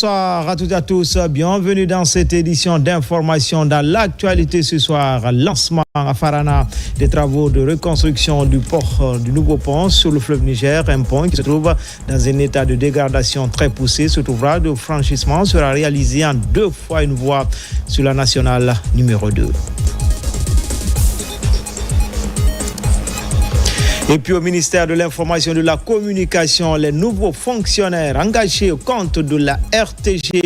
Bonsoir à toutes et à tous. Bienvenue dans cette édition d'information dans l'actualité ce soir. Lancement à Farana des travaux de reconstruction du port du nouveau pont sur le fleuve Niger, un pont qui se trouve dans un état de dégradation très poussé. Cet ouvrage de franchissement sera réalisé en 2 fois une voie sur la nationale numéro 2. Et puis au ministère de l'Information et de la Communication, les nouveaux fonctionnaires engagés au compte de la RTG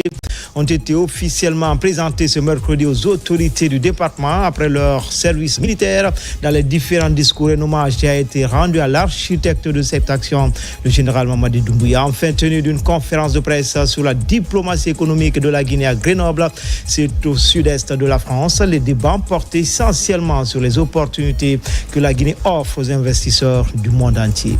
ont été officiellement présentés ce mercredi aux autorités du département après leur service militaire. Dans les différents discours, un hommage a été rendu à l'architecte de cette action, le général Mamadi Doumbouya. Enfin, tenu d'une conférence de presse sur la diplomatie économique de la Guinée à Grenoble, c'est au sud-est de la France. Les débats portent essentiellement sur les opportunités que la Guinée offre aux investisseurs du monde entier.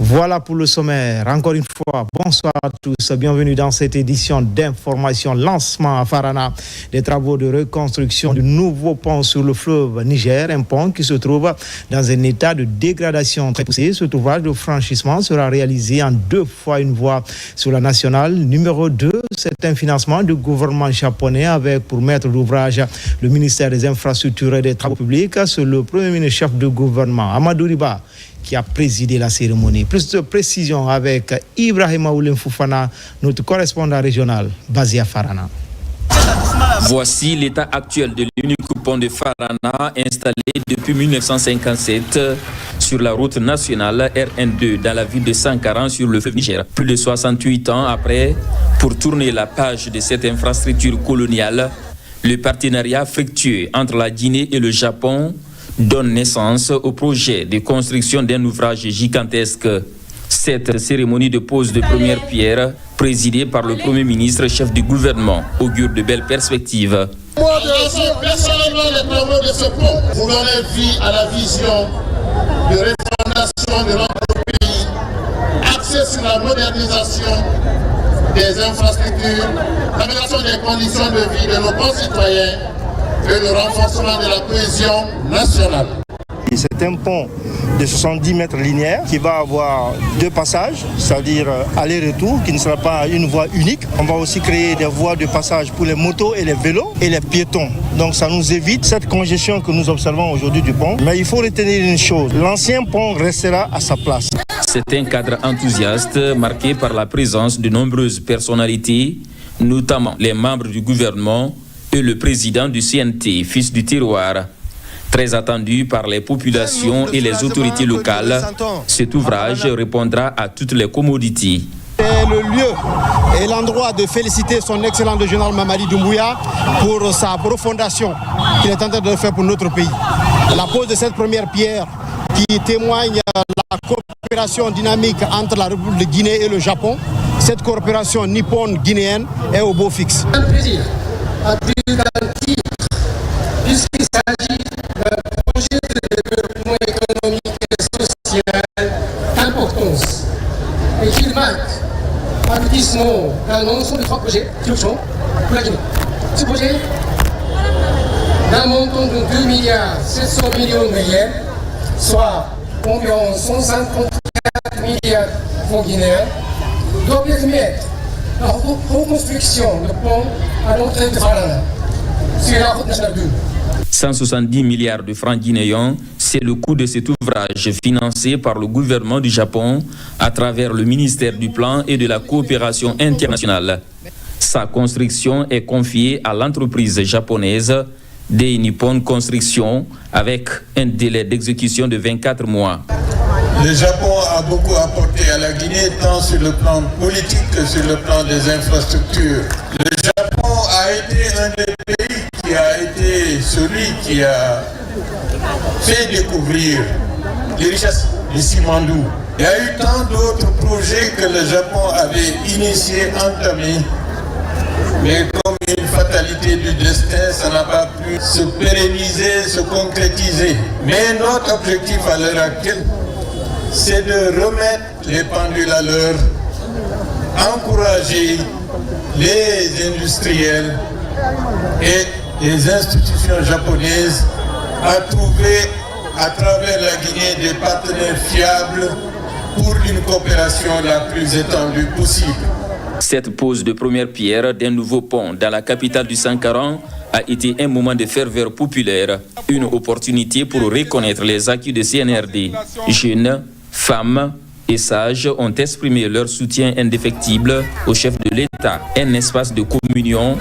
Voilà pour le sommaire. Encore une fois, bonsoir à tous. Bienvenue dans cette édition d'information. Lancement à Farana des travaux de reconstruction du nouveau pont sur le fleuve Niger, un pont qui se trouve dans un état de dégradation très poussé. Cet ouvrage de franchissement sera réalisé en 2 fois une voie sur la nationale numéro 2. C'est un financement du gouvernement japonais avec pour maître d'ouvrage le ministère des Infrastructures et des Travaux publics. C'est le premier ministre chef de gouvernement, Amadou Riba, qui a présidé la cérémonie. Plus de précisions avec Ibrahima Oulem Foufana, notre correspondant régional basé à Farana. Voici l'état actuel de l'unique pont de Farana installé depuis 1957 sur la route nationale RN2 dans la ville de Sankara sur le fleuve Niger. Plus de 68 ans après, pour tourner la page de cette infrastructure coloniale, le partenariat fructueux entre la Guinée et le Japon donne naissance au projet de construction d'un ouvrage gigantesque. Cette cérémonie de pose de première pierre, présidée par le Premier ministre, chef du gouvernement, augure de belles perspectives. Engager personnellement les travaux de ce pont pour donner vie à la vision de refondation de notre pays, axée sur la modernisation des infrastructures, l'amélioration des conditions de vie de nos concitoyens et le renforcement de la cohésion nationale. C'est un pont de 70 mètres linéaires qui va avoir 2 passages, c'est-à-dire aller-retour, qui ne sera pas une voie unique. On va aussi créer des voies de passage pour les motos et les vélos et les piétons. Donc ça nous évite cette congestion que nous observons aujourd'hui du pont. Mais il faut retenir une chose, l'ancien pont restera à sa place. C'est un cadre enthousiaste marqué par la présence de nombreuses personnalités, notamment les membres du gouvernement et le président du CNT, fils du terroir. Très attendu par les populations et les autorités locales, cet ouvrage répondra à toutes les commodités. C'est le lieu et l'endroit de féliciter son excellent général Mamadi Doumbouya pour sa refondation qu'il est en train de faire pour notre pays. La pose de cette première pierre qui témoigne de la coopération dynamique entre la République de Guinée et le Japon, cette coopération nippone-guinéenne est au beau fixe. Un plaisir à plus d'un titre, puisqu'il s'agit d'un projet de développement économique et social d'importance et qu'il marque l'aboutissement d'un ensemble de 3 projets qui sont pour la Guinée. Ce projet, d'un montant de 2 milliards 700 millions de yens, soit environ 154 milliards de francs guinéens, doit permettre la reconstruction de pont à l'entrée de Farana sur la route nationale 2. 170 milliards de francs guinéens, c'est le coût de cet ouvrage financé par le gouvernement du Japon à travers le ministère du Plan et de la Coopération internationale. Sa construction est confiée à l'entreprise japonaise des Nippon Construction avec un délai d'exécution de 24 mois. Le Japon a beaucoup apporté à la Guinée, tant sur le plan politique que sur le plan des infrastructures. Le Japon a été un des pays qui a été celui qui a fait découvrir les richesses du Simandou. Il y a eu tant d'autres projets que le Japon avait initiés, entamés, mais comme une fatalité du destin, ça n'a pas pu se pérenniser, se concrétiser. Mais notre objectif à l'heure actuelle, c'est de remettre les pendules à l'heure, encourager les industriels et les institutions japonaises à trouver à travers la Guinée des partenaires fiables pour une coopération la plus étendue possible. Cette pose de première pierre d'un nouveau pont dans la capitale du Sankaran a été un moment de ferveur populaire, une opportunité pour reconnaître les acquis de CNRD. Jeunes, femmes et sages ont exprimé leur soutien indéfectible au chef de l'État. Un espace de communion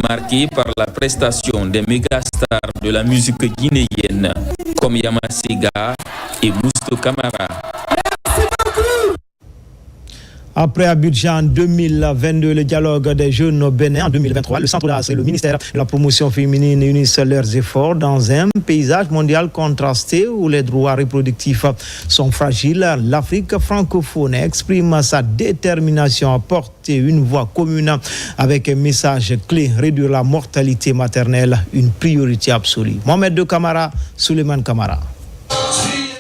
marqué par la prestation des mégastars de la musique guinéenne comme Yamasega et Mousto Camara. Après Abidjan en 2022, le dialogue des jeunes au Bénin en 2023, le Centre d'As et le ministère de la promotion féminine unissent leurs efforts dans un paysage mondial contrasté où les droits reproductifs sont fragiles. L'Afrique francophone exprime sa détermination à porter une voix commune avec un message clé, réduire la mortalité maternelle, une priorité absolue. Mohamed De Camara, Souleymane Camara.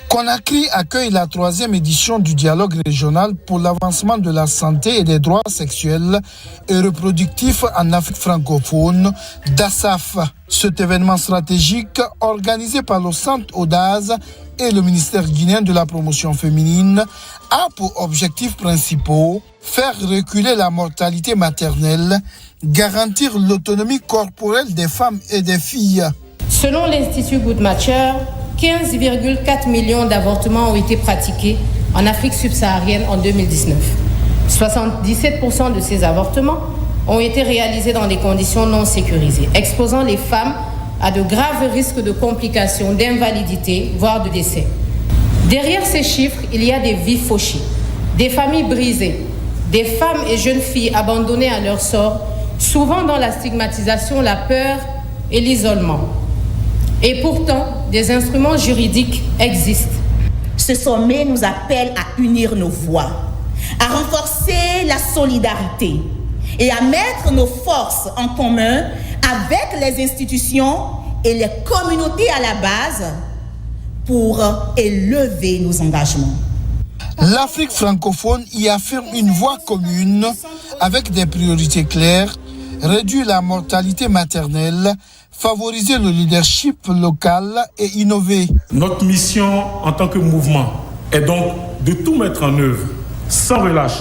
Conakry accueille la 3e édition du dialogue régional pour l'avancement de la santé et des droits sexuels et reproductifs en Afrique francophone, DASAF. Cet événement stratégique, organisé par le Centre Audaz et le ministère guinéen de la promotion féminine, a pour objectifs principaux faire reculer la mortalité maternelle, garantir l'autonomie corporelle des femmes et des filles. Selon l'Institut Goodmatcher, 15,4 millions d'avortements ont été pratiqués en Afrique subsaharienne en 2019. 77% de ces avortements ont été réalisés dans des conditions non sécurisées, exposant les femmes à de graves risques de complications, d'invalidité, voire de décès. Derrière ces chiffres, il y a des vies fauchées, des familles brisées, des femmes et jeunes filles abandonnées à leur sort, souvent dans la stigmatisation, la peur et l'isolement. Et pourtant, des instruments juridiques existent. Ce sommet nous appelle à unir nos voix, à renforcer la solidarité et à mettre nos forces en commun avec les institutions et les communautés à la base pour élever nos engagements. L'Afrique francophone y affirme une voix commune avec des priorités claires, réduire la mortalité maternelle, favoriser le leadership local et innover. Notre mission en tant que mouvement est donc de tout mettre en œuvre sans relâche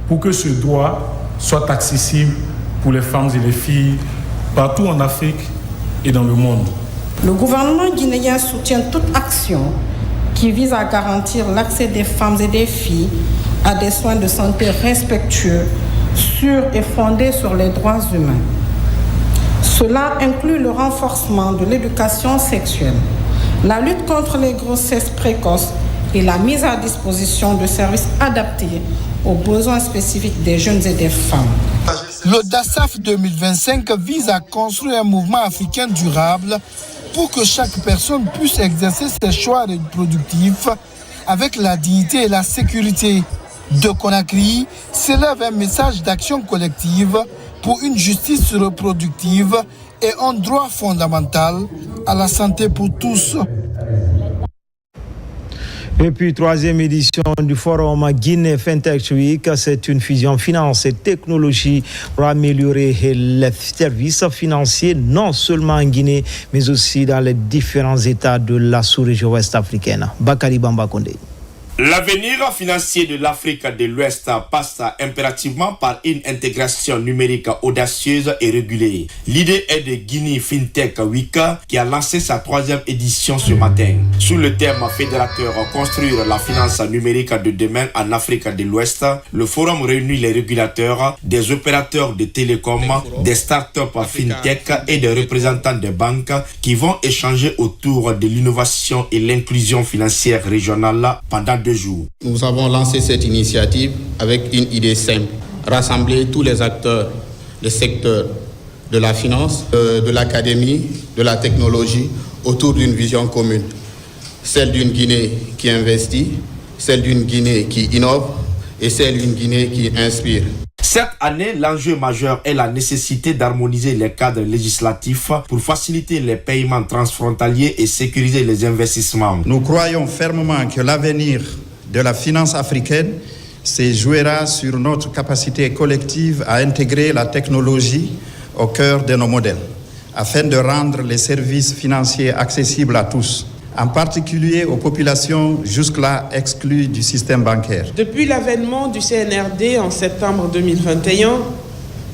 pour que ce droit soit accessible pour les femmes et les filles partout en Afrique et dans le monde. Le gouvernement guinéen soutient toute action qui vise à garantir l'accès des femmes et des filles à des soins de santé respectueux, sûrs et fondés sur les droits humains. Cela inclut le renforcement de l'éducation sexuelle, la lutte contre les grossesses précoces et la mise à disposition de services adaptés aux besoins spécifiques des jeunes et des femmes. Le DASAF 2025 vise à construire un mouvement africain durable pour que chaque personne puisse exercer ses choix reproductifs avec la dignité et la sécurité. De Conakry s'élève un message d'action collective pour une justice reproductive et un droit fondamental à la santé pour tous. Et puis, 3e édition du forum Guinée FinTech Week, c'est une fusion finance et technologie pour améliorer les services financiers, non seulement en Guinée, mais aussi dans les différents États de la sous-région ouest-africaine. Bakari Bamba Kondé. L'avenir financier de l'Afrique de l'Ouest passe impérativement par une intégration numérique audacieuse et régulée. L'idée est de Guinée FinTech Week qui a lancé sa 3e édition ce matin. Sous le thème fédérateur Construire la finance numérique de demain en Afrique de l'Ouest, le forum réunit les régulateurs, des opérateurs de télécom, des startups FinTech et des représentants des banques qui vont échanger autour de l'innovation et l'inclusion financière régionale pendant 2 jours. Nous avons lancé cette initiative avec une idée simple, rassembler tous les acteurs des secteurs de la finance, de l'académie, de la technologie autour d'une vision commune. Celle d'une Guinée qui investit, celle d'une Guinée qui innove et celle d'une Guinée qui inspire. Cette année, l'enjeu majeur est la nécessité d'harmoniser les cadres législatifs pour faciliter les paiements transfrontaliers et sécuriser les investissements. Nous croyons fermement que l'avenir de la finance africaine se jouera sur notre capacité collective à intégrer la technologie au cœur de nos modèles, afin de rendre les services financiers accessibles à tous. en particulier aux populations jusque-là exclues du système bancaire. Depuis l'avènement du CNRD en septembre 2021,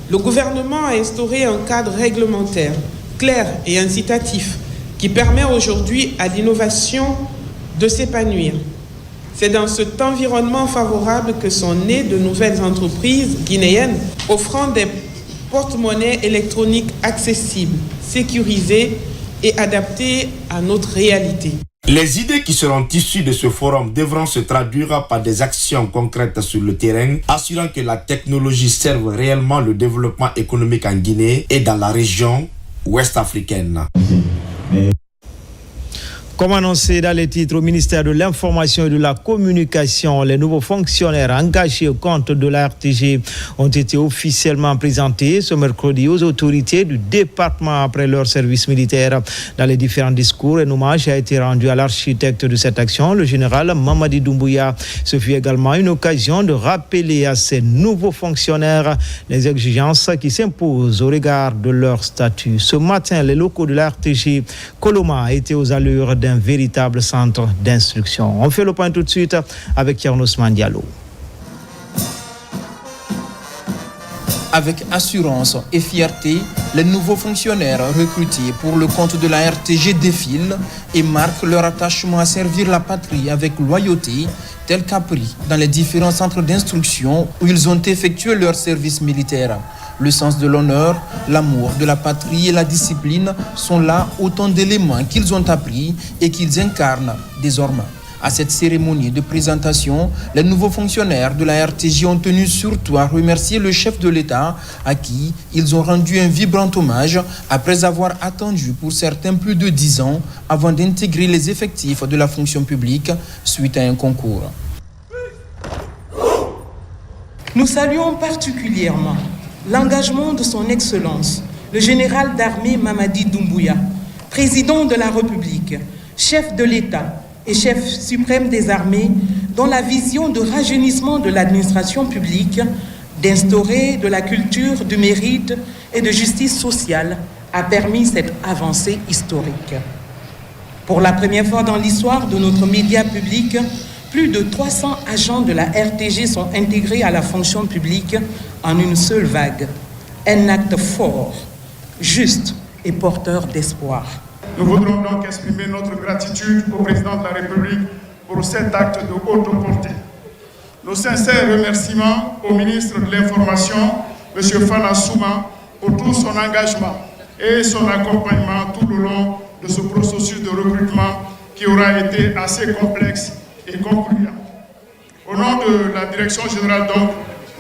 le gouvernement a instauré un cadre réglementaire clair et incitatif qui permet aujourd'hui à l'innovation de s'épanouir. C'est dans cet environnement favorable que sont nées de nouvelles entreprises guinéennes offrant des porte-monnaies électroniques accessibles, sécurisées et adaptées à notre réalité. Les idées qui seront issues de ce forum devront se traduire par des actions concrètes sur le terrain, assurant que la technologie serve réellement le développement économique en Guinée et dans la région ouest africaine. Comme annoncé dans les titres au ministère de l'Information et de la Communication, les nouveaux fonctionnaires engagés au compte de la RTG ont été officiellement présentés ce mercredi aux autorités du département après leur service militaire. Dans les différents discours, un hommage a été rendu à l'architecte de cette action, le général Mamadi Doumbouya. Ce fut également une occasion de rappeler à ces nouveaux fonctionnaires les exigences qui s'imposent au regard de leur statut. Ce matin, les locaux de la RTG Coloma étaient aux allures d'un véritable centre d'instruction. On fait le point tout de suite avec Yerno Ousmane Diallo. Avec assurance et fierté, les nouveaux fonctionnaires recrutés pour le compte de la RTG défilent et marquent leur attachement à servir la patrie avec loyauté, tel qu'appris dans les différents centres d'instruction où ils ont effectué leur service militaire. Le sens de l'honneur, l'amour de la patrie et la discipline sont là autant d'éléments qu'ils ont appris et qu'ils incarnent désormais. À cette cérémonie de présentation, les nouveaux fonctionnaires de la RTG ont tenu surtout à remercier le chef de l'État à qui ils ont rendu un vibrant hommage après avoir attendu pour certains plus de 10 ans avant d'intégrer les effectifs de la fonction publique suite à un concours. Nous saluons particulièrement l'engagement de son Excellence, le général d'armée Mamadi Doumbouya, président de la République, chef de l'État et chef suprême des armées, dont la vision de rajeunissement de l'administration publique, d'instaurer de la culture du mérite et de justice sociale a permis cette avancée historique. Pour la première fois dans l'histoire de notre média public, plus de 300 agents de la RTG sont intégrés à la fonction publique en une seule vague. Un acte fort, juste et porteur d'espoir. Nous voudrons donc exprimer notre gratitude au président de la République pour cet acte de haute portée. Nos sincères remerciements au ministre de l'Information, M. Fana Souma, pour tout son engagement et son accompagnement tout le long de ce processus de recrutement qui aura été assez complexe et concluant. Au nom de la Direction générale, donc,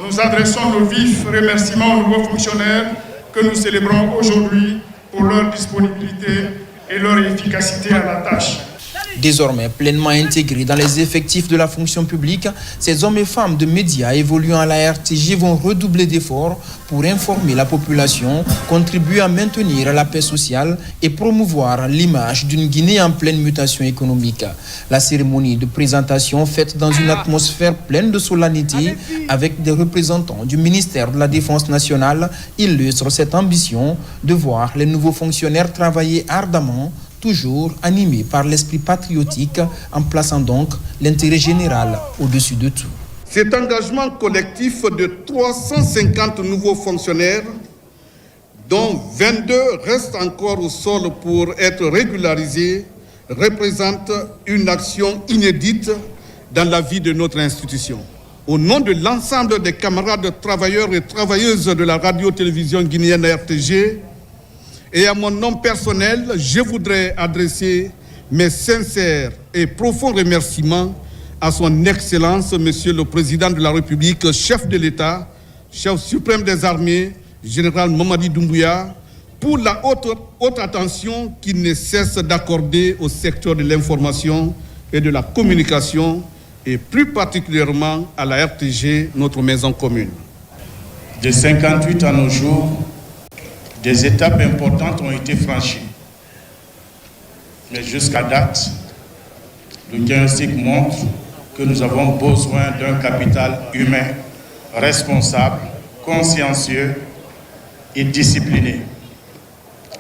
nous adressons nos vifs remerciements aux nouveaux fonctionnaires que nous célébrons aujourd'hui pour leur disponibilité et leur efficacité à la tâche. Désormais pleinement intégrés dans les effectifs de la fonction publique, ces hommes et femmes de médias évoluant à la RTG vont redoubler d'efforts pour informer la population, contribuer à maintenir la paix sociale et promouvoir l'image d'une Guinée en pleine mutation économique. La cérémonie de présentation faite dans une atmosphère pleine de solennité avec des représentants du ministère de la Défense nationale illustre cette ambition de voir les nouveaux fonctionnaires travailler ardemment, toujours animé par l'esprit patriotique, en plaçant donc l'intérêt général au-dessus de tout. Cet engagement collectif de 350 nouveaux fonctionnaires, dont 22 restent encore au sol pour être régularisés, représente une action inédite dans la vie de notre institution. Au nom de l'ensemble des camarades travailleurs et travailleuses de la radio-télévision guinéenne RTG, et à mon nom personnel, je voudrais adresser mes sincères et profonds remerciements à son Excellence, Monsieur le Président de la République, chef de l'État, chef suprême des armées, général Mamadi Doumbouya, pour la haute attention qu'il ne cesse d'accorder au secteur de l'information et de la communication, et plus particulièrement à la RTG, notre maison commune. De 58 à nos jours, des étapes importantes ont été franchies. Mais jusqu'à date, le diagnostic montre que nous avons besoin d'un capital humain responsable, consciencieux et discipliné.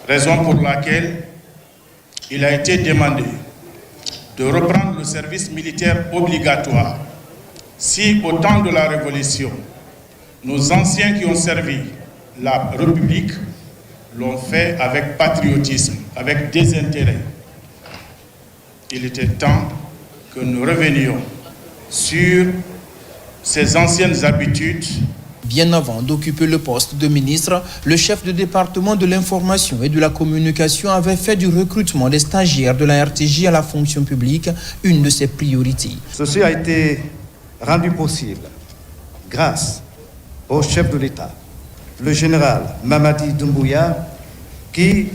Raison pour laquelle il a été demandé de reprendre le service militaire obligatoire. Si au temps de la Révolution, nos anciens qui ont servi la République l'ont fait avec patriotisme, avec désintérêt, il était temps que nous revenions sur ces anciennes habitudes. Bien avant d'occuper le poste de ministre, le chef de département de l'information et de la communication avait fait du recrutement des stagiaires de la RTJ à la fonction publique une de ses priorités. Ceci a été rendu possible grâce au chef de l'État, le général Mamadi Doumbouya, qui,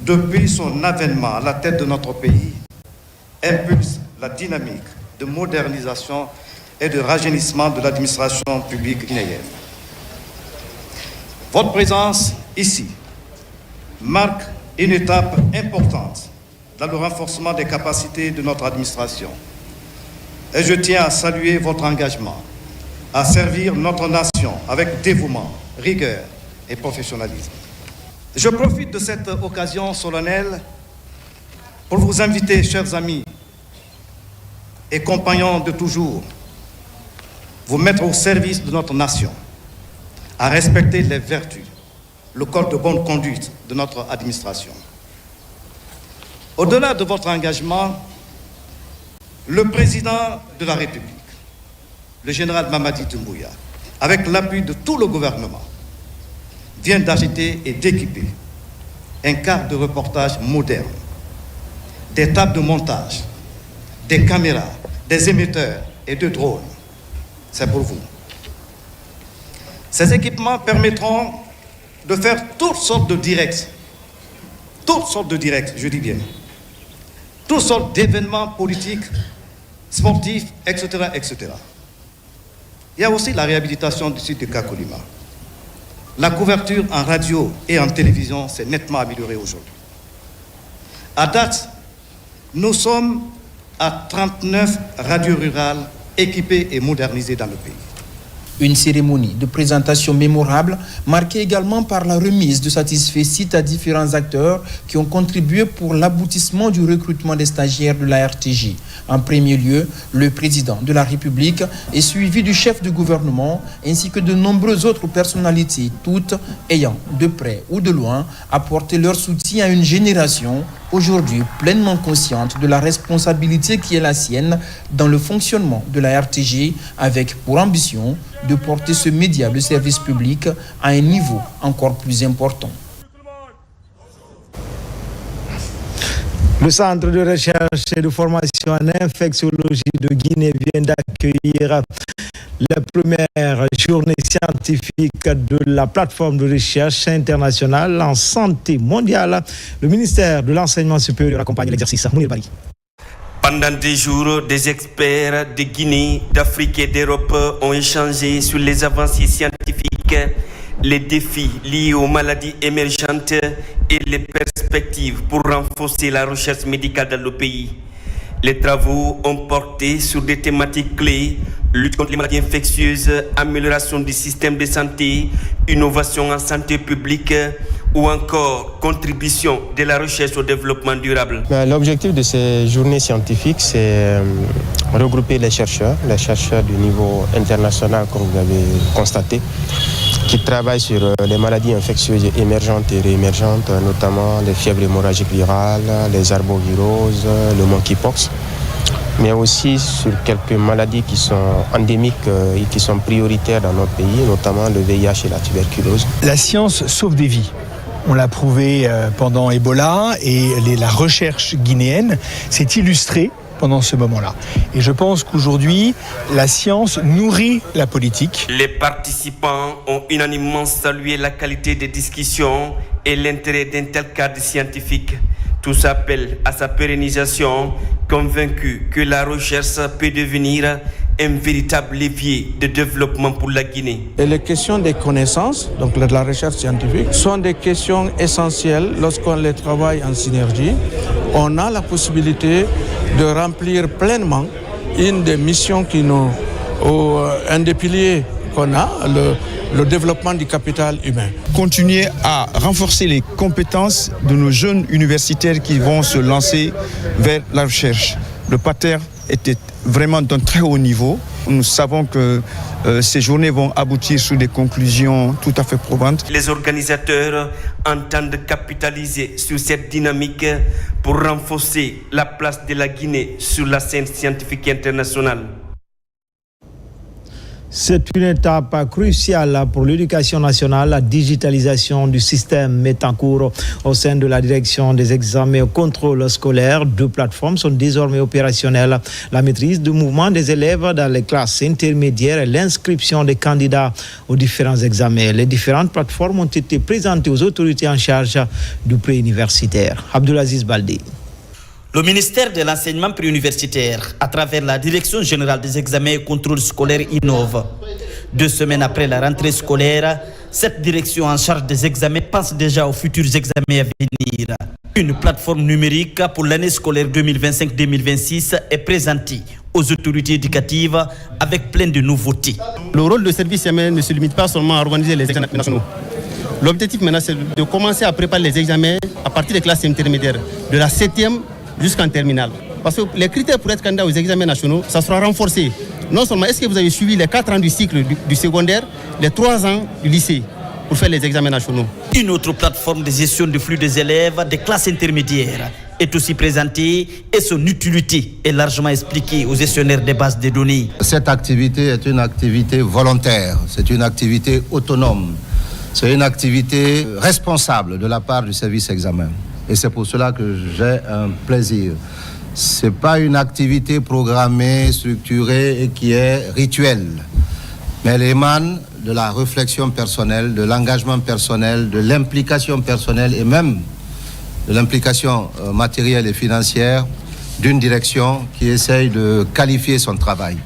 depuis son avènement à la tête de notre pays, impulse la dynamique de modernisation et de rajeunissement de l'administration publique guinéenne. Votre présence ici marque une étape importante dans le renforcement des capacités de notre administration. Et je tiens à saluer votre engagement à servir notre nation avec dévouement, rigueur et professionnalisme. Je profite de cette occasion solennelle pour vous inviter, chers amis et compagnons de toujours, vous mettre au service de notre nation, à respecter les vertus, le code de bonne conduite de notre administration. Au-delà de votre engagement, le président de la République, le général Mamadi Doumbouya, avec l'appui de tout le gouvernement, vient d'acheter et d'équiper un cadre de reportage moderne, des tables de montage, des caméras, des émetteurs et de drones. C'est pour vous. Ces équipements permettront de faire toutes sortes de directs, je dis bien, toutes sortes d'événements politiques, sportifs, etc., etc. Il y a aussi la réhabilitation du site de Kakolima. La couverture en radio et en télévision s'est nettement améliorée aujourd'hui. À date, nous sommes à 39 radios rurales équipées et modernisées dans le pays. Une cérémonie de présentation mémorable, marquée également par la remise de satisfecit à différents acteurs qui ont contribué pour l'aboutissement du recrutement des stagiaires de la RTJ. En premier lieu, le président de la République est suivi du chef de gouvernement ainsi que de nombreuses autres personnalités, toutes ayant, de près ou de loin, apporté leur soutien à une génération aujourd'hui pleinement consciente de la responsabilité qui est la sienne dans le fonctionnement de la RTJ, avec pour ambition de porter ce média de service public à un niveau encore plus important. Le Centre de recherche et de formation en infectiologie de Guinée vient d'accueillir la première journée scientifique de la plateforme de recherche internationale en santé mondiale. Le ministère de l'Enseignement supérieur accompagne l'exercice. Mounir Bari. Pendant des jours, des experts de Guinée, d'Afrique et d'Europe ont échangé sur les avancées scientifiques, les défis liés aux maladies émergentes et les perspectives pour renforcer la recherche médicale dans le pays. Les travaux ont porté sur des thématiques clés: lutte contre les maladies infectieuses, amélioration du système de santé, innovation en santé publique ou encore contribution de la recherche au développement durable. L'objectif de ces journées scientifiques, c'est regrouper les chercheurs du niveau international, comme vous avez constaté, qui travaillent sur les maladies infectieuses émergentes et réémergentes, notamment les fièvres hémorragiques virales, les arboviroses, le monkeypox, mais aussi sur quelques maladies qui sont endémiques et qui sont prioritaires dans notre pays, notamment le VIH et la tuberculose. La science sauve des vies. On l'a prouvé pendant Ebola et la recherche guinéenne s'est illustrée pendant ce moment-là. Et je pense qu'aujourd'hui, la science nourrit la politique. Les participants ont unanimement salué la qualité des discussions et l'intérêt d'un tel cadre scientifique. Tous appellent à sa pérennisation, convaincus que la recherche peut devenir un véritable levier de développement pour la Guinée. Et les questions des connaissances, donc de la recherche scientifique, sont des questions essentielles lorsqu'on les travaille en synergie. On a la possibilité de remplir pleinement une des missions qui nous, un des piliers qu'on a, le développement du capital humain. Continuer à renforcer les compétences de nos jeunes universitaires qui vont se lancer vers la recherche. Le parterre était vraiment d'un très haut niveau. Nous savons que ces journées vont aboutir sur des conclusions tout à fait probantes. Les organisateurs entendent capitaliser sur cette dynamique pour renforcer la place de la Guinée sur la scène scientifique internationale. C'est une étape cruciale pour l'éducation nationale. La digitalisation du système est en cours au sein de la direction des examens et contrôle scolaire. 2 plateformes sont désormais opérationnelles. La maîtrise du mouvement des élèves dans les classes intermédiaires et l'inscription des candidats aux différents examens. Les différentes plateformes ont été présentées aux autorités en charge du préuniversitaire. Abdulaziz Baldé. Le ministère de l'enseignement préuniversitaire, à travers la Direction générale des examens et contrôles scolaires, innove. 2 semaines après la rentrée scolaire, cette direction en charge des examens pense déjà aux futurs examens à venir. Une plateforme numérique pour l'année scolaire 2025-2026 est présentée aux autorités éducatives avec plein de nouveautés. Le rôle du service examen ne se limite pas seulement à organiser les examens nationaux. L'objectif maintenant, c'est de commencer à préparer les examens à partir des classes intermédiaires, de la 7e jusqu'en terminale. Parce que les critères pour être candidat aux examens nationaux, ça sera renforcé. Non seulement est-ce que vous avez suivi les 4 ans du cycle du secondaire, les 3 ans du lycée pour faire les examens nationaux. Une autre plateforme de gestion du flux des élèves des classes intermédiaires est aussi présentée et son utilité est largement expliquée aux gestionnaires des bases de données. Cette activité est une activité volontaire, c'est une activité autonome, c'est une activité responsable de la part du service examen. Et c'est pour cela que j'ai un plaisir. Ce n'est pas une activité programmée, structurée et qui est rituelle. Mais elle émane de la réflexion personnelle, de l'engagement personnel, de l'implication personnelle et même de l'implication matérielle et financière d'une direction qui essaye de qualifier son travail.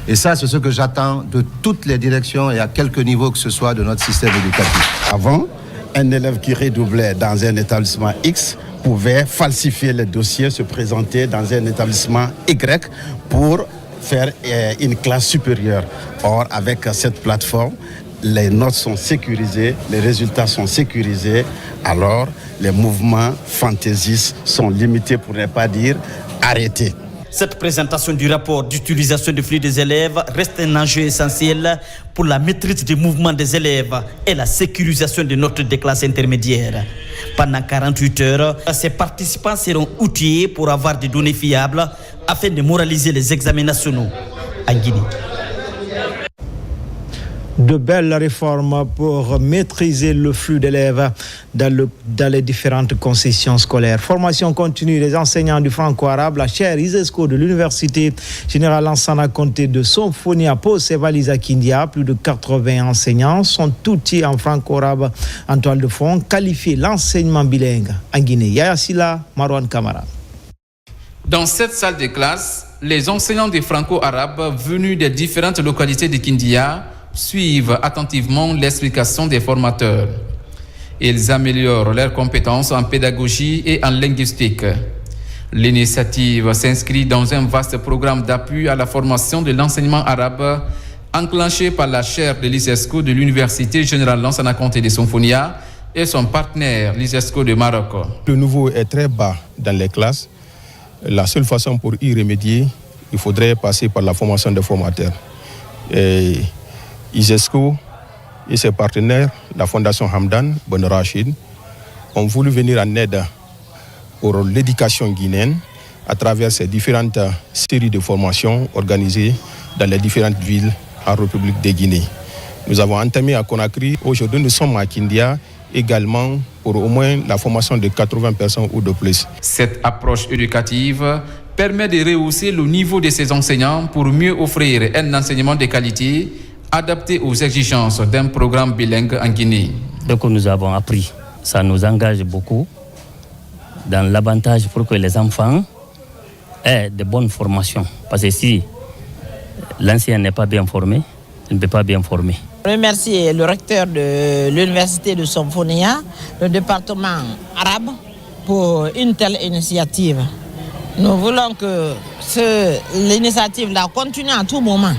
Et ça, c'est ce que j'attends de toutes les directions et à quelque niveau que ce soit de notre système éducatif. Avant, un élève qui redoublait dans un établissement X pouvait falsifier les dossiers, se présenter dans un établissement Y pour faire une classe supérieure. Or, avec cette plateforme, les notes sont sécurisées, les résultats sont sécurisés, alors les mouvements fantaisistes sont limités, pour ne pas dire arrêtés. Cette présentation du rapport d'utilisation du flux des élèves reste un enjeu essentiel pour la maîtrise des mouvements des élèves et la sécurisation des notes des classes intermédiaires. Pendant 48 heures, ces participants seront outillés pour avoir des données fiables afin de moraliser les examens nationaux en Guinée. De belles réformes pour maîtriser le flux d'élèves dans les différentes concessions scolaires. Formation continue des enseignants du franco-arabe. La chaire ISESCO de l'Université Générale Lansana Conté de Sonfonia pose ses valises à Kindia. Plus de 80 enseignants sont outillés en franco-arabe en toile de fond, qualifiés l'enseignement bilingue en Guinée. Yaya Silla, Marwan Kamara. Dans cette salle de classe, les enseignants des franco-arabes venus des différentes localités de Kindia suivent attentivement l'explication des formateurs. Ils améliorent leurs compétences en pédagogie et en linguistique. L'initiative s'inscrit dans un vaste programme d'appui à la formation de l'enseignement arabe enclenché par la chaire de l'ISESCO de l'Université Générale Lansana Conté de Sonfonia et son partenaire, l'ISESCO de Maroc. Le niveau est très bas dans les classes. La seule façon pour y remédier, il faudrait passer par la formation des formateurs. Et ISESCO et ses partenaires, la Fondation Hamdan Ben Rachid, ont voulu venir en aide pour l'éducation guinéenne à travers ces différentes séries de formations organisées dans les différentes villes en République de Guinée. Nous avons entamé à Conakry. Aujourd'hui, nous sommes à Kindia également pour au moins la formation de 80 personnes ou de plus. Cette approche éducative permet de rehausser le niveau de ces enseignants pour mieux offrir un enseignement de qualité adapté aux exigences d'un programme bilingue en Guinée. Ce que nous avons appris, ça nous engage beaucoup dans l'avantage pour que les enfants aient de bonnes formations. Parce que si l'enseignant n'est pas bien formé, il ne peut pas bien former. Je remercie le recteur de l'Université de Sonfonia, le département arabe, pour une telle initiative. Nous voulons que l'initiative-là continue à tout moment.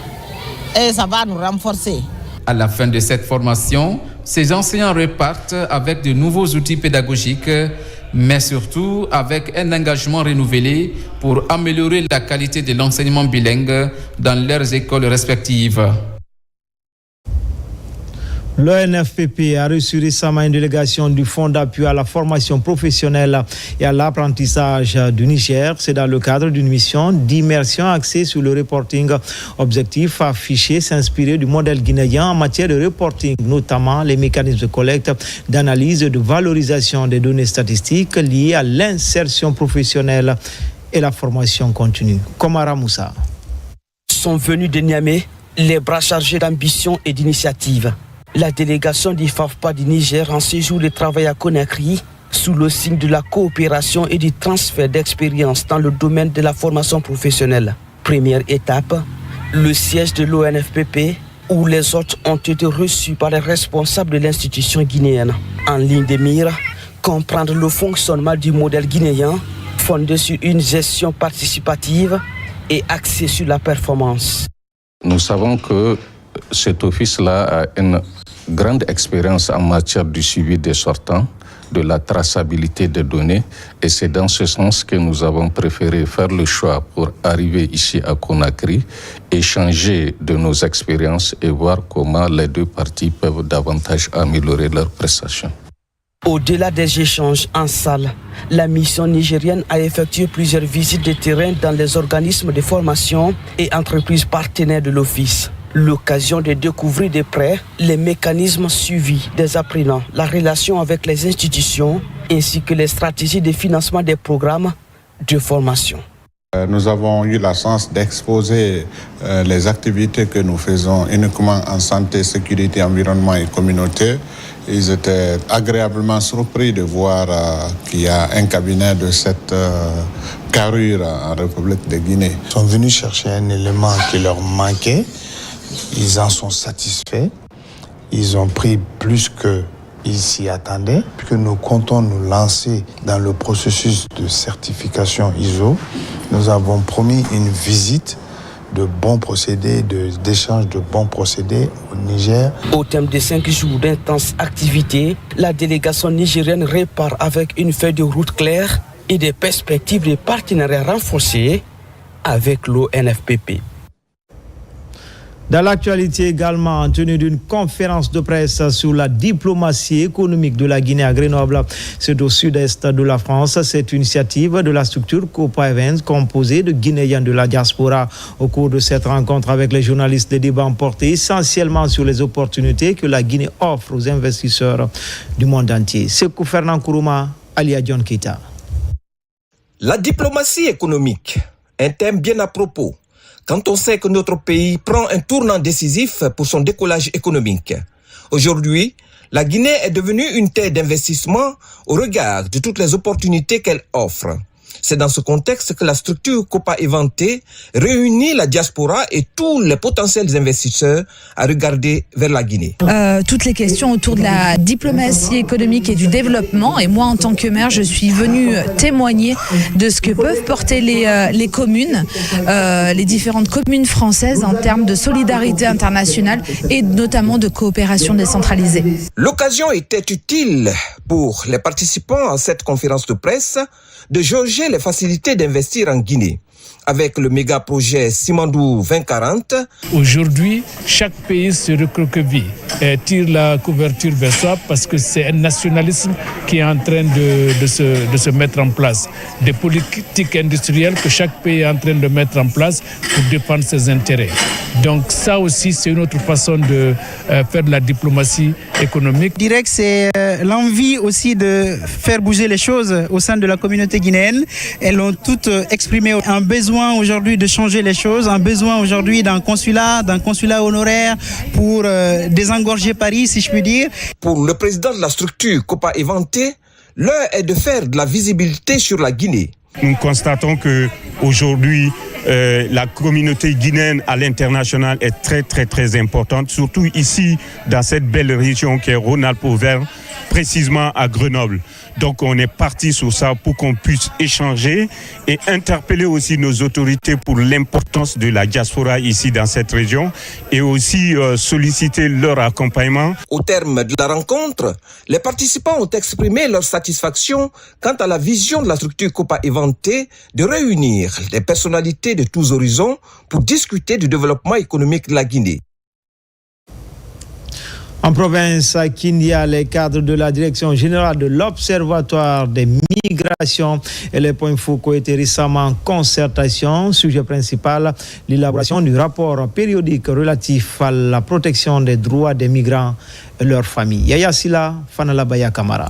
Et ça va nous renforcer. À la fin de cette formation, ces enseignants repartent avec de nouveaux outils pédagogiques mais surtout avec un engagement renouvelé pour améliorer la qualité de l'enseignement bilingue dans leurs écoles respectives. L'ONFPP a reçu récemment une délégation du Fonds d'appui à la formation professionnelle et à l'apprentissage du Niger. C'est dans le cadre d'une mission d'immersion axée sur le reporting. Objectif affiché, s'inspirer du modèle guinéen en matière de reporting, notamment les mécanismes de collecte, d'analyse et de valorisation des données statistiques liées à l'insertion professionnelle et la formation continue. Komara Moussa. Sont venus de Niamey les bras chargés d'ambition et d'initiative. La délégation du FAFPA du Niger en séjour de travail à Conakry sous le signe de la coopération et du transfert d'expérience dans le domaine de la formation professionnelle. Première étape, le siège de l'ONFPP où les hôtes ont été reçus par les responsables de l'institution guinéenne. En ligne de mire, comprendre le fonctionnement du modèle guinéen fondé sur une gestion participative et axée sur la performance. Nous savons que cet office-là a une grande expérience en matière du suivi des sortants, de la traçabilité des données, et c'est dans ce sens que nous avons préféré faire le choix pour arriver ici à Conakry, échanger de nos expériences et voir comment les deux parties peuvent davantage améliorer leurs prestations. Au-delà des échanges en salle, la mission nigérienne a effectué plusieurs visites de terrain dans les organismes de formation et entreprises partenaires de l'Office. L'occasion de découvrir de près les mécanismes suivis des apprenants, la relation avec les institutions ainsi que les stratégies de financement des programmes de formation. Nous avons eu la chance d'exposer les activités que nous faisons uniquement en santé, sécurité, environnement et communauté. Ils étaient agréablement surpris de voir qu'il y a un cabinet de cette carrure en République de Guinée. Ils sont venus chercher un élément qui leur manquait. Ils en sont satisfaits. Ils ont pris plus qu'ils s'y attendaient. Puisque nous comptons nous lancer dans le processus de certification ISO, nous avons promis une visite de bons procédés, d'échange de bons procédés au Niger. Au terme de 5 jours d'intenses activités, la délégation nigérienne repart avec une feuille de route claire et des perspectives de partenariat renforcées avec l'ONFPP. Dans l'actualité également, en tenue d'une conférence de presse sur la diplomatie économique de la Guinée à Grenoble, c'est au sud-est de la France. Cette initiative de la structure Copa Events, composée de Guinéens de la diaspora. Au cours de cette rencontre avec les journalistes, des débats ont porté essentiellement sur les opportunités que la Guinée offre aux investisseurs du monde entier. C'est Fernand Kourouma, Alia John Keita. La diplomatie économique, un thème bien à propos. Quand on sait que notre pays prend un tournant décisif pour son décollage économique. Aujourd'hui, la Guinée est devenue une terre d'investissement au regard de toutes les opportunités qu'elle offre. C'est dans ce contexte que la structure Copa Eventé réunit la diaspora et tous les potentiels investisseurs à regarder vers la Guinée. Toutes les questions autour de la diplomatie économique et du développement. Et moi, en tant que maire, je suis venue témoigner de ce que peuvent porter les communes, les différentes communes françaises en termes de solidarité internationale et notamment de coopération décentralisée. L'occasion était utile pour les participants à cette conférence de presse de jauger les facilités d'investir en Guinée. Avec le méga-projet Simandou 2040. Aujourd'hui, chaque pays se recroqueville et tire la couverture vers soi parce que c'est un nationalisme qui est en train de se mettre en place. Des politiques industrielles que chaque pays est en train de mettre en place pour défendre ses intérêts. Donc ça aussi, c'est une autre façon de faire de la diplomatie économique. Je dirais que c'est l'envie aussi de faire bouger les choses au sein de la communauté guinéenne. Elles ont toutes exprimé un besoin aujourd'hui de changer les choses, un besoin aujourd'hui d'un consulat honoraire pour désengorger Paris, si je puis dire. Pour le président de la structure Copa Eventé, l'heure est de faire de la visibilité sur la Guinée. Nous constatons qu'aujourd'hui, la communauté guinéenne à l'international est très très très importante, surtout ici dans cette belle région qui est Rhône-Alpes-Auvergne, précisément à Grenoble. Donc on est parti sur ça pour qu'on puisse échanger et interpeller aussi nos autorités pour l'importance de la diaspora ici dans cette région et aussi solliciter leur accompagnement. Au terme de la rencontre, les participants ont exprimé leur satisfaction quant à la vision de la structure Copa Evante de réunir des personnalités de tous horizons pour discuter du développement économique de la Guinée. En province, à Kindia, les cadres de la direction générale de l'Observatoire des migrations et les points focaux étaient récemment en concertation. Sujet principal, l'élaboration du rapport périodique relatif à la protection des droits des migrants et leurs familles. Yaya Sila, Fanalabaya Kamara.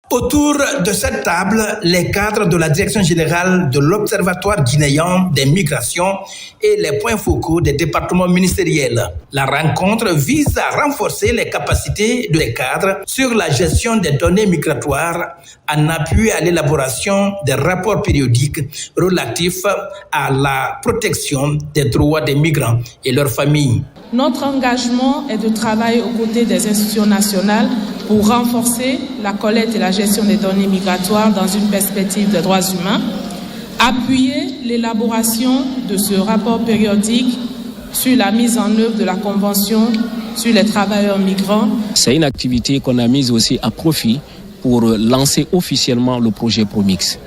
Autour de cette table, les cadres de la direction générale de l'Observatoire guinéen des migrations et les points focaux des départements ministériels. La rencontre vise à renforcer les capacités des cadres sur la gestion des données migratoires en appui à l'élaboration des rapports périodiques relatifs à la protection des droits des migrants et leurs familles. Notre engagement est de travailler aux côtés des institutions nationales pour renforcer la collecte et la gestion des données migratoires dans une perspective de droits humains, appuyer l'élaboration de ce rapport périodique sur la mise en œuvre de la Convention sur les travailleurs migrants. C'est une activité qu'on a mise aussi à profit pour lancer officiellement le projet Promix.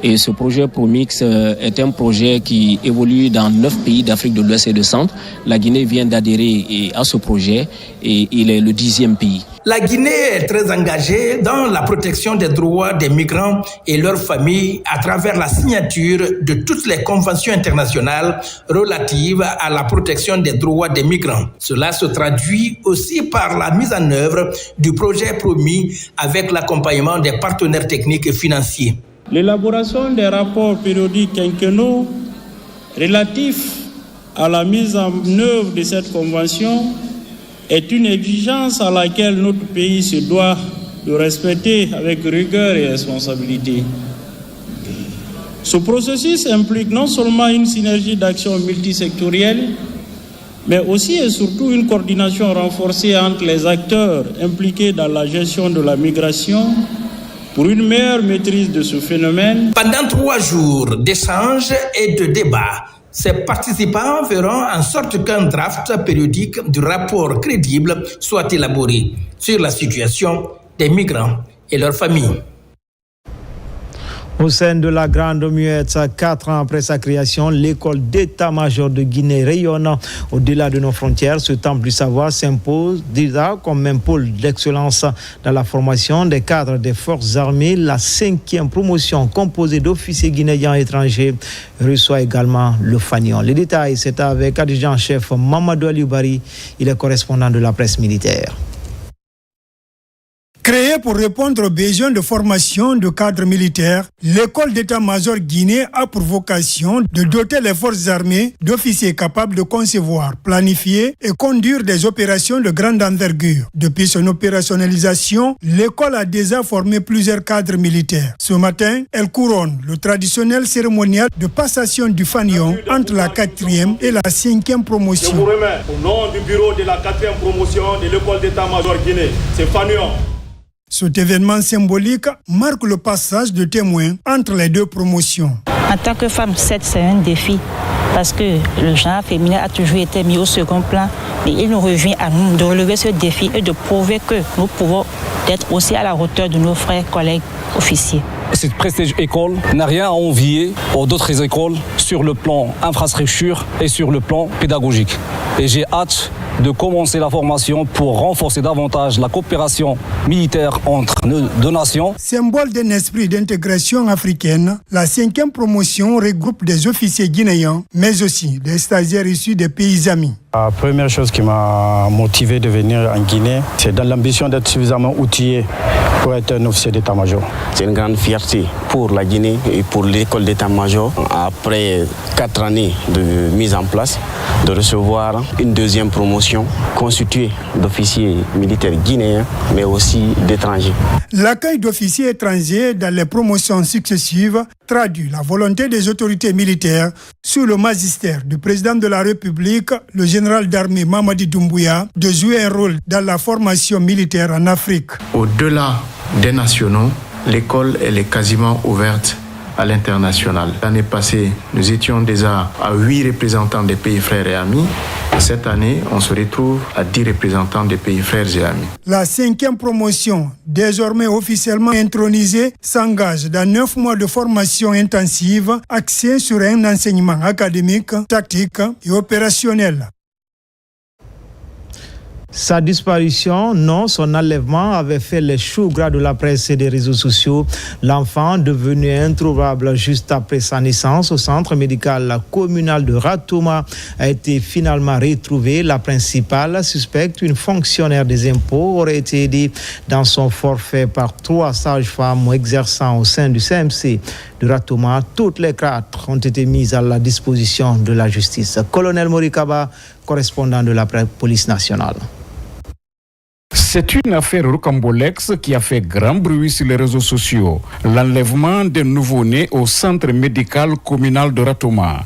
Et ce projet Promix est un projet qui évolue dans 9 pays d'Afrique de l'Ouest et du Centre. La Guinée vient d'adhérer à ce projet et il est le 10e pays. La Guinée est très engagée dans la protection des droits des migrants et leurs familles à travers la signature de toutes les conventions internationales relatives à la protection des droits des migrants. Cela se traduit aussi par la mise en œuvre du projet Promis avec l'accompagnement des partenaires techniques et financiers. L'élaboration des rapports périodiques quinquennaux relatifs à la mise en œuvre de cette convention est une exigence à laquelle notre pays se doit de respecter avec rigueur et responsabilité. Ce processus implique non seulement une synergie d'action multisectorielle, mais aussi et surtout une coordination renforcée entre les acteurs impliqués dans la gestion de la migration pour une meilleure maîtrise de ce phénomène. Pendant 3 jours d'échanges et de débats, ces participants feront en sorte qu'un draft périodique du rapport crédible soit élaboré sur la situation des migrants et leurs familles. Au sein de la Grande Muette, 4 ans après sa création, l'école d'état-major de Guinée rayonne au-delà de nos frontières. Ce temple du savoir s'impose déjà comme un pôle d'excellence dans la formation des cadres des forces armées. La 5e promotion composée d'officiers guinéens étrangers reçoit également le fanion. Les détails, c'est avec adjudant-chef Mamadou Alioubari, il est correspondant de la presse militaire. Créée pour répondre aux besoins de formation de cadres militaires, l'école d'état-major Guinée a pour vocation de doter les forces armées d'officiers capables de concevoir, planifier et conduire des opérations de grande envergure. Depuis son opérationnalisation, l'école a déjà formé plusieurs cadres militaires. Ce matin, elle couronne le traditionnel cérémonial de passation du fanion entre la 4e et la 5e promotion. Je vous remets au nom du bureau de la 4e promotion de l'école d'état-major Guinée, c'est fanion. Cet événement symbolique marque le passage de témoins entre les 2 promotions. En tant que femme, c'est un défi parce que le genre féminin a toujours été mis au second plan. Et il nous revient à nous de relever ce défi et de prouver que nous pouvons être aussi à la hauteur de nos frères collègues officiers. Cette prestige école n'a rien à envier aux autres écoles sur le plan infrastructure et sur le plan pédagogique. Et j'ai hâte de commencer la formation pour renforcer davantage la coopération militaire entre nos 2 nations. Symbole d'un esprit d'intégration africaine, la 5e promotion regroupe des officiers guinéens, mais aussi des stagiaires issus des pays amis. La première chose qui m'a motivé de venir en Guinée, c'est dans l'ambition d'être suffisamment outillé pour être un officier d'état-major. C'est une grande fierté pour la Guinée et pour l'école d'état-major, après 4 années de mise en place, de recevoir une deuxième promotion constituée d'officiers militaires guinéens, mais aussi d'étrangers. L'accueil d'officiers étrangers dans les promotions successives traduit la volonté des autorités militaires sous le magistère du président de la République, le général d'armée Mamadi Doumbouya, de jouer un rôle dans la formation militaire en Afrique. Au-delà des nationaux, l'école elle est quasiment ouverte à l'international. L'année passée, nous étions déjà à 8 représentants des pays frères et amis. Cette année, on se retrouve à 10 représentants des pays frères et amis. La 5e promotion, désormais officiellement intronisée, s'engage dans 9 mois de formation intensive axée sur un enseignement académique, tactique et opérationnel. Sa disparition, non, son enlèvement avait fait les choux gras de la presse et des réseaux sociaux. L'enfant, devenu introuvable juste après sa naissance au centre médical communal de Ratouma, a été finalement retrouvé. La principale suspecte, une fonctionnaire des impôts, aurait été aidée dans son forfait par 3 sages-femmes exerçant au sein du CMC de Ratouma. Toutes les 4 ont été mises à la disposition de la justice. Colonel Morikaba, correspondant de la police nationale. C'est une affaire rocambolesque qui a fait grand bruit sur les réseaux sociaux. L'enlèvement d'un nouveau-né au centre médical communal de Ratouma.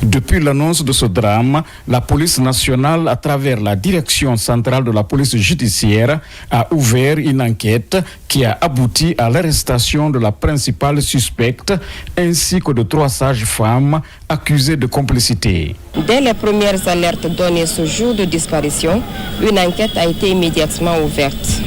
Depuis l'annonce de ce drame, la police nationale, à travers la direction centrale de la police judiciaire, a ouvert une enquête qui a abouti à l'arrestation de la principale suspecte ainsi que de 3 sages-femmes accusées de complicité. Dès les premières alertes données ce jour de disparition, une enquête a été immédiatement ouverte.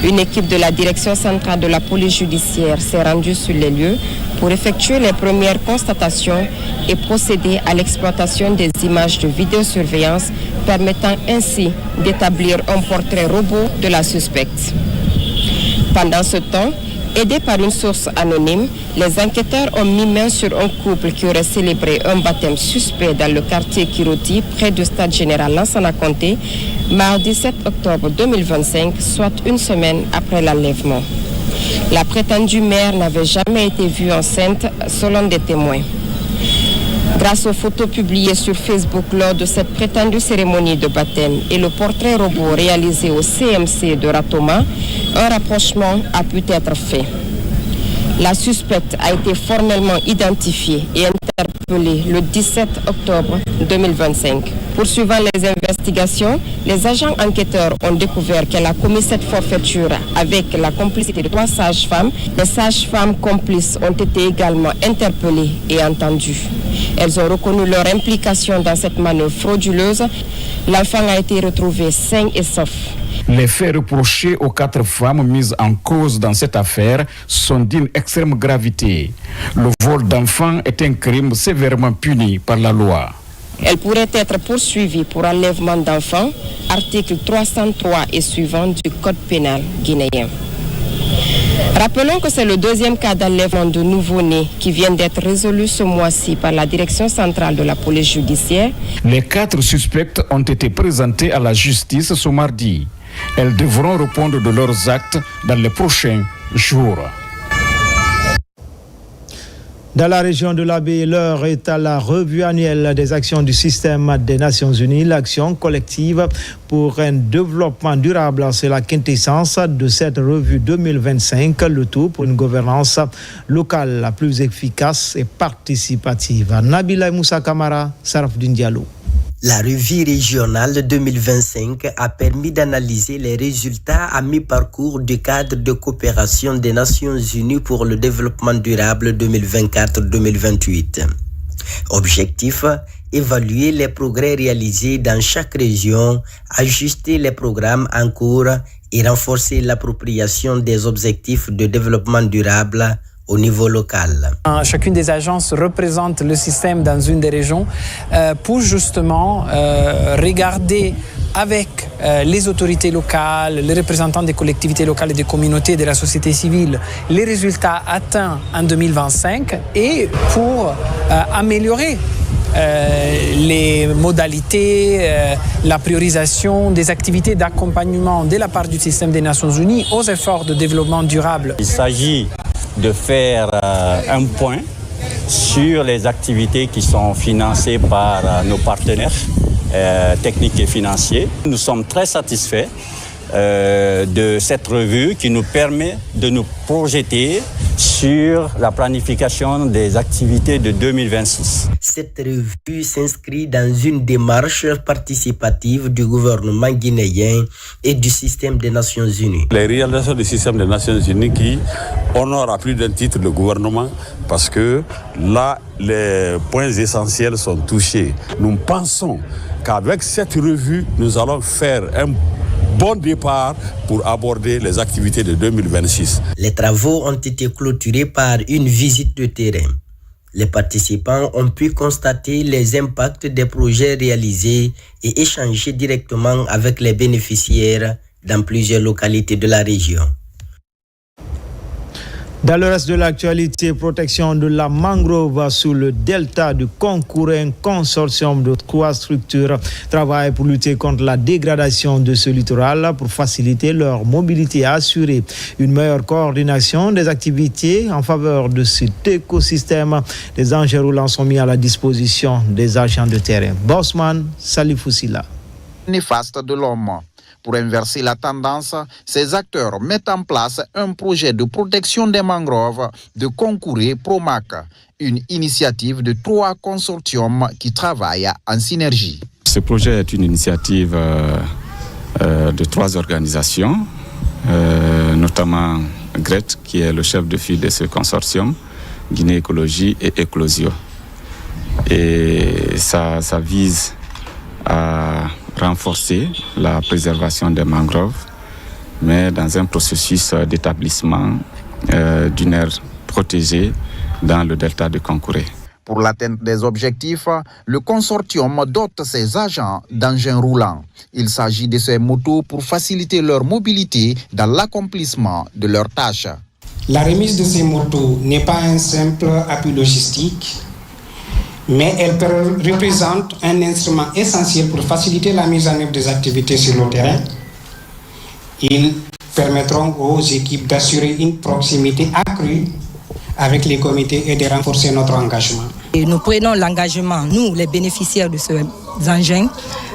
Une équipe de la direction centrale de la police judiciaire s'est rendue sur les lieux pour effectuer les premières constatations et procéder à l'exploitation des images de vidéosurveillance permettant ainsi d'établir un portrait robot de la suspecte. Pendant ce temps, aidés par une source anonyme, les enquêteurs ont mis main sur un couple qui aurait célébré un baptême suspect dans le quartier Kiroti, près du stade général Lansana Conté, mardi 7 octobre 2025, soit une semaine après l'enlèvement. La prétendue mère n'avait jamais été vue enceinte, selon des témoins. Grâce aux photos publiées sur Facebook lors de cette prétendue cérémonie de baptême et le portrait robot réalisé au CMC de Ratouma, un rapprochement a pu être fait. La suspecte a été formellement identifiée et interpellée le 17 octobre 2025. Poursuivant les investigations, les agents enquêteurs ont découvert qu'elle a commis cette forfaiture avec la complicité de 3 sages-femmes. Les sages-femmes complices ont été également interpellées et entendues. Elles ont reconnu leur implication dans cette manœuvre frauduleuse. L'enfant a été retrouvé sain et sauf. Les faits reprochés aux 4 femmes mises en cause dans cette affaire sont d'une extrême gravité. Le vol d'enfants est un crime sévèrement puni par la loi. Elle pourrait être poursuivie pour enlèvement d'enfants, article 303 et suivant du Code pénal guinéen. Rappelons que c'est le 2e cas d'enlèvement de nouveau-nés qui vient d'être résolu ce mois-ci par la direction centrale de la police judiciaire. Les 4 suspectes ont été présentés à la justice ce mardi. Elles devront répondre de leurs actes dans les prochains jours. Dans la région de l'Abbé, l'heure est à la revue annuelle des actions du système des Nations Unies, l'action collective pour un développement durable. C'est la quintessence de cette revue 2025, le tout pour une gouvernance locale la plus efficace et participative. Nabila Moussa Kamara, Sarafdine Diallo. La revue régionale 2025 a permis d'analyser les résultats à mi-parcours du cadre de coopération des Nations Unies pour le développement durable 2024-2028. Objectif, évaluer les progrès réalisés dans chaque région, ajuster les programmes en cours et renforcer l'appropriation des objectifs de développement durable au niveau local. Chacune des agences représente le système dans une des régions pour justement regarder avec les autorités locales, les représentants des collectivités locales et des communautés de la société civile, les résultats atteints en 2025 et pour améliorer les modalités, la priorisation des activités d'accompagnement de la part du système des Nations Unies aux efforts de développement durable. Il s'agit de faire un point sur les activités qui sont financées par nos partenaires techniques et financiers. Nous sommes très satisfaits de cette revue qui nous permet de nous projeter sur la planification des activités de 2026. Cette revue s'inscrit dans une démarche participative du gouvernement guinéen et du système des Nations Unies. Les réalisations du système des Nations Unies qui honore à plus d'un titre le gouvernement parce que là, les points essentiels sont touchés. Nous pensons qu'avec cette revue, nous allons faire un bon départ pour aborder les activités de 2026. Les travaux ont été clôturés par une visite de terrain. Les participants ont pu constater les impacts des projets réalisés et échanger directement avec les bénéficiaires dans plusieurs localités de la région. Dans le reste de l'actualité, protection de la mangrove sous le delta du Concours, un consortium de 3 structures travaille pour lutter contre la dégradation de ce littoral pour faciliter leur mobilité et assurer une meilleure coordination des activités en faveur de cet écosystème. Les engins roulants sont mis à la disposition des agents de terrain. Bosman Salifou Silla. Néfaste de l'homme. Pour inverser la tendance, ces acteurs mettent en place un projet de protection des mangroves de Concouré Promac, une initiative de 3 consortiums qui travaillent en synergie. Ce projet est une initiative de 3 organisations, notamment GRET, qui est le chef de file de ce consortium, Guinée Écologie et Éclosio. Et ça vise à renforcer la préservation des mangroves, mais dans un processus d'établissement d'une aire protégée dans le delta de Concouré. Pour l'atteinte des objectifs, le consortium dote ses agents d'engins roulants. Il s'agit de ces motos pour faciliter leur mobilité dans l'accomplissement de leurs tâches. La remise de ces motos n'est pas un simple appui logistique, mais elle représente un instrument essentiel pour faciliter la mise en œuvre des activités sur le terrain. Ils permettront aux équipes d'assurer une proximité accrue avec les comités et de renforcer notre engagement. Et nous prenons l'engagement, nous, les bénéficiaires de ces engins,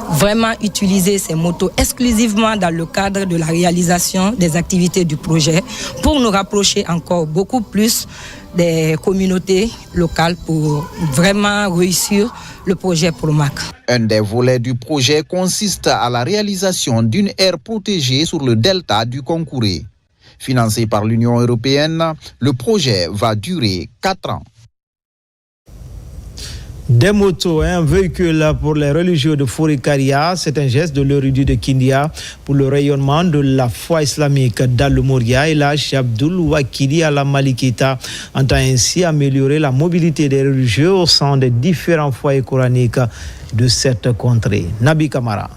vraiment utiliser ces motos exclusivement dans le cadre de la réalisation des activités du projet pour nous rapprocher encore beaucoup plus des communautés locales pour vraiment réussir le projet Promac. Un des volets du projet consiste à la réalisation d'une aire protégée sur le delta du Concouré. Financé par l'Union européenne, le projet va durer 4 ans. Des motos et un véhicule pour les religieux de Forikaria, c'est un geste de l'érudit de Kindia pour le rayonnement de la foi islamique dans le Moria. Et là, Abdul Wakili Al-Malikita entend ainsi améliorer la mobilité des religieux au sein des différents foyers coraniques de cette contrée. Nabi Kamara.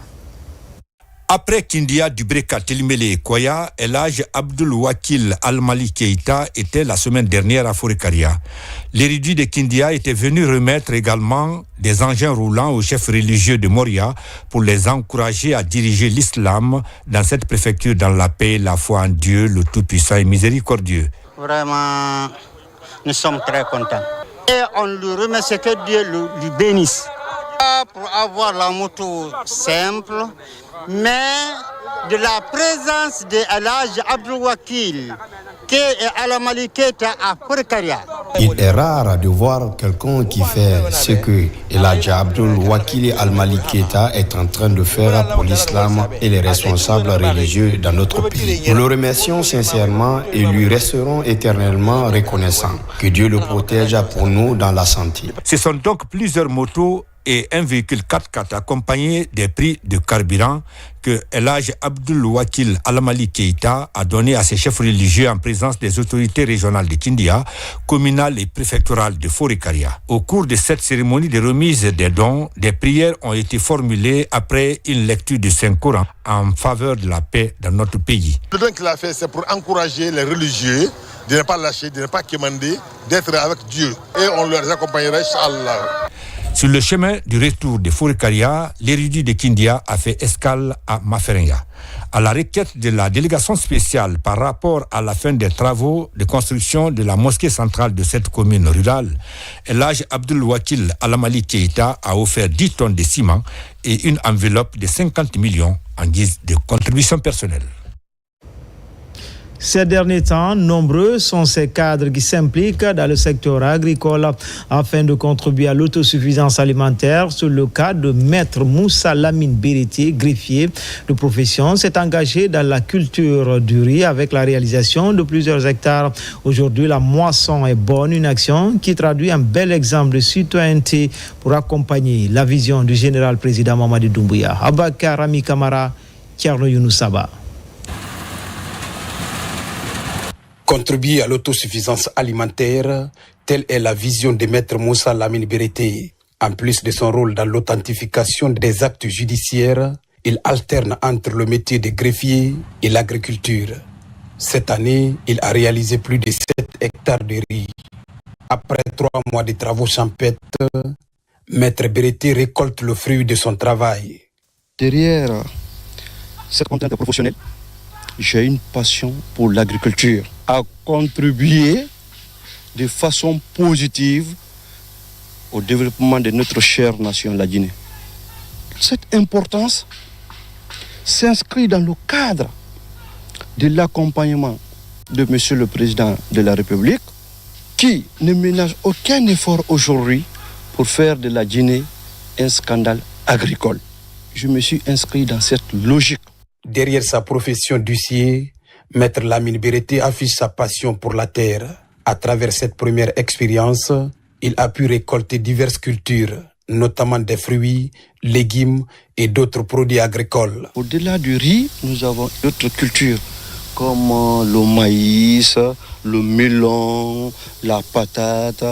Après Kindia, Dubreka, Telimele et Koya, Elhaj Abdul Wakil Al-Mali Keita était la semaine dernière à Forikaria. L'érudit de Kindia était venu remettre également des engins roulants aux chefs religieux de Moria pour les encourager à diriger l'islam dans cette préfecture dans la paix, la foi en Dieu, le Tout-Puissant et Miséricordieux. Vraiment, nous sommes très contents. Et on lui remercie, que Dieu lui bénisse. Pour avoir la moto simple, mais de la présence de Elhaj Abdul Wakil qui est à la Maliketa à Forikaria. Il est rare de voir quelqu'un qui fait ce que Elhaj Abdul Wakil Al-Maliketa est en train de faire pour l'islam et les responsables religieux dans notre pays. Nous le remercions sincèrement et lui resterons éternellement reconnaissants. Que Dieu le protège pour nous dans la santé. Ce sont donc plusieurs motos et un véhicule 4x4 accompagné des prix de carburant que Elhaj Abdul Wakil Al-Mali Keita a donné à ses chefs religieux en présence des autorités régionales de Kindia, communales et préfectorales de Forikaria. Au cours de cette cérémonie de remise des dons, des prières ont été formulées après une lecture du Saint-Coran en faveur de la paix dans notre pays. Le don qu'il a fait, c'est pour encourager les religieux de ne pas lâcher, de ne pas quémander, d'être avec Dieu. Et on leur accompagnerait, Inch'Allah. Sur le chemin du retour de Forikaria, l'érudit de Kindia a fait escale à Maferenga. À la requête de la délégation spéciale par rapport à la fin des travaux de construction de la mosquée centrale de cette commune rurale, El Hadj Abdoul Wakil Al-Amali Keïta a offert 10 tonnes de ciment et une enveloppe de 50 millions en guise de contribution personnelle. Ces derniers temps, nombreux sont ces cadres qui s'impliquent dans le secteur agricole afin de contribuer à l'autosuffisance alimentaire. Sur le cas de Maître Moussa Lamine Beriti, greffier de profession, s'est engagé dans la culture du riz avec la réalisation de plusieurs hectares. Aujourd'hui, la moisson est bonne, une action qui traduit un bel exemple de citoyenneté pour accompagner la vision du général président Mamadou Doumbouya. Abakar Rami Kamara, Thierno Younoussaba. Contribuer à l'autosuffisance alimentaire, telle est la vision de Maître Moussa Lamine Beriti. En plus de son rôle dans l'authentification des actes judiciaires, il alterne entre le métier de greffier et l'agriculture. Cette année, il a réalisé plus de 7 hectares de riz. Après 3 mois de travaux champêtres, Maître Beriti récolte le fruit de son travail. Derrière cette contrainte professionnelle, j'ai une passion pour l'agriculture, à contribuer de façon positive au développement de notre chère nation, la Guinée. Cette importance s'inscrit dans le cadre de l'accompagnement de Monsieur le Président de la République, qui ne ménage aucun effort aujourd'hui pour faire de la Guinée un scandale agricole. Je me suis inscrit dans cette logique. Derrière sa profession d'huissier, Maître Lamine Beriti affiche sa passion pour la terre. À travers cette première expérience, il a pu récolter diverses cultures, notamment des fruits, légumes et d'autres produits agricoles. Au-delà du riz, nous avons d'autres cultures comme le maïs, le melon, la patate,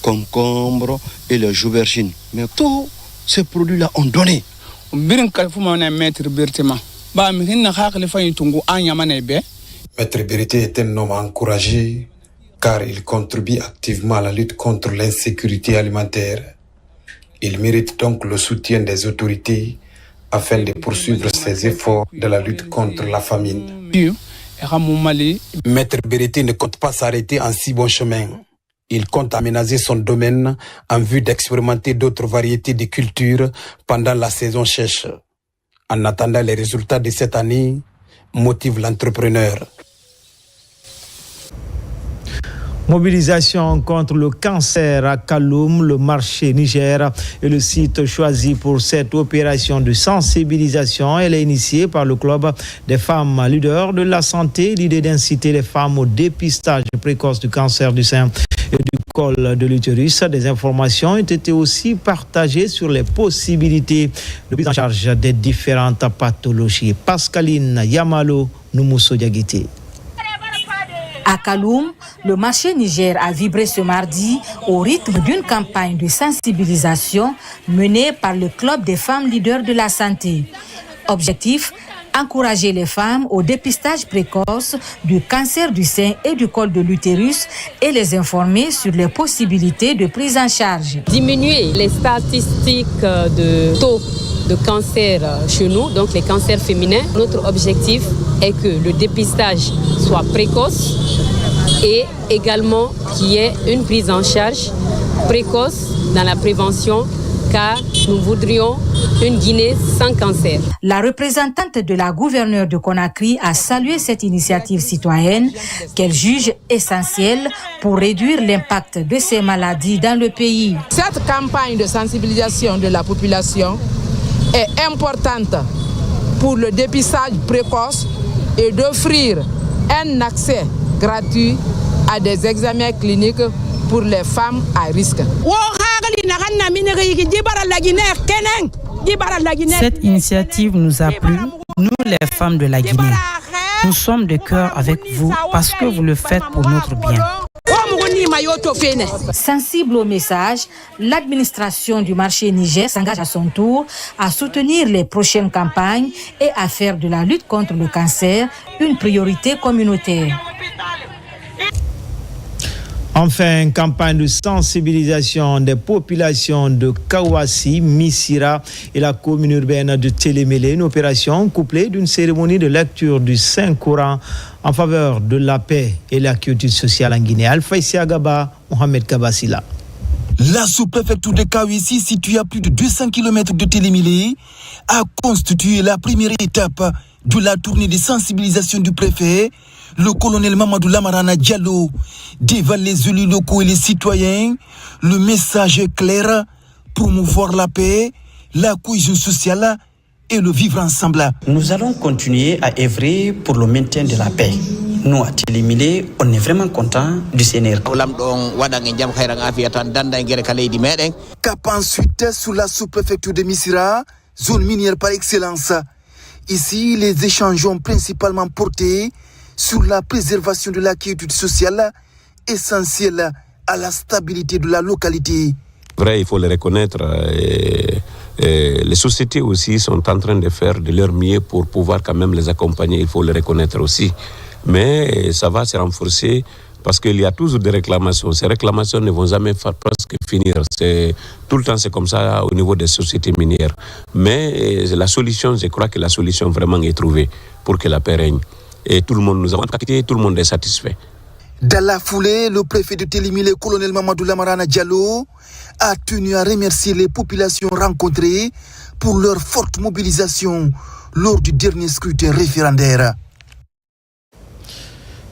concombre et les aubergines. Mais tous ces produits-là ont donné. Maître Beriti est un homme encouragé car il contribue activement à la lutte contre l'insécurité alimentaire. Il mérite donc le soutien des autorités afin de poursuivre ses efforts dans la lutte contre la famine. Maître Beriti ne compte pas s'arrêter en si bon chemin. Il compte aménager son domaine en vue d'expérimenter d'autres variétés de cultures pendant la saison sèche. En attendant les résultats de cette année, motive l'entrepreneur. Mobilisation contre le cancer à Kaloum, le marché Niger est le site choisi pour cette opération de sensibilisation. Elle est initiée par le club des femmes leaders de la santé. L'idée d'inciter les femmes au dépistage précoce du cancer du sein et du col de l'utérus. Des informations ont été aussi partagées sur les possibilités de prise en charge des différentes pathologies. Pascaline Yamalo, Noumousso Diaguité. À Kaloum, le marché Niger a vibré ce mardi au rythme d'une campagne de sensibilisation menée par le club des femmes leaders de la santé. Objectif, encourager les femmes au dépistage précoce du cancer du sein et du col de l'utérus et les informer sur les possibilités de prise en charge. Diminuer les statistiques de taux de cancer chez nous, donc les cancers féminins. Notre objectif est que le dépistage soit précoce et également qu'il y ait une prise en charge précoce dans la prévention, car nous voudrions une Guinée sans cancer. La représentante de la gouverneure de Conakry a salué cette initiative citoyenne qu'elle juge essentielle pour réduire l'impact de ces maladies dans le pays. Cette campagne de sensibilisation de la population est importante pour le dépistage précoce et d'offrir un accès gratuit à des examens cliniques pour les femmes à risque. Cette initiative nous a plu, nous les femmes de la Guinée. Nous sommes de cœur avec vous parce que vous le faites pour notre bien. Sensible au message, l'administration du marché Niger s'engage à son tour à soutenir les prochaines campagnes et à faire de la lutte contre le cancer une priorité communautaire. Enfin, campagne de sensibilisation des populations de Kawassi, Missira et la commune urbaine de Télémélé, une opération couplée d'une cérémonie de lecture du Saint-Coran en faveur de la paix et la quiétude sociale en Guinée. Alpha Isiagaba, Mohamed Kabassila. La sous-préfecture de Kawassi, située à plus de 200 km de Télémélé, a constitué la première étape de la tournée de sensibilisation du préfet, le colonel Mamadou Lamarana Diallo. Devant les élus locaux et les citoyens, le message est clair: promouvoir la paix, la cohésion sociale et le vivre ensemble. Nous allons continuer à œuvrer pour le maintien de la paix. Nous, à Télémélé, on est vraiment contents du Seigneur. Cap ensuite sur la sous-préfecture de Missira, zone minière par excellence. Ici, les échanges ont principalement porté sur la préservation de la quiétude sociale, essentielle à la stabilité de la localité. Vrai, il faut le reconnaître. Les sociétés aussi sont en train de faire de leur mieux pour pouvoir quand même les accompagner, il faut le reconnaître aussi. Mais ça va se renforcer parce qu'il y a toujours des réclamations. Ces réclamations ne vont jamais presque finir. Tout le temps, c'est comme ça au niveau des sociétés minières. Mais la solution, je crois que la solution vraiment est trouvée pour que la paix règne. Et tout le monde nous a contacté, tout le monde est satisfait. Dans la foulée, le préfet de Télémélé, le colonel Mamadou Lamarana Diallo, a tenu à remercier les populations rencontrées pour leur forte mobilisation lors du dernier scrutin référendaire.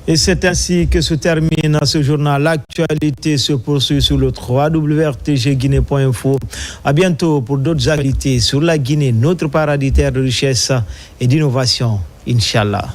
Et c'est ainsi que se termine ce journal. L'actualité se poursuit sur le www.rtgguinée.info. À bientôt pour d'autres actualités sur la Guinée, notre paradis terre de richesse et d'innovation. Inch'Allah.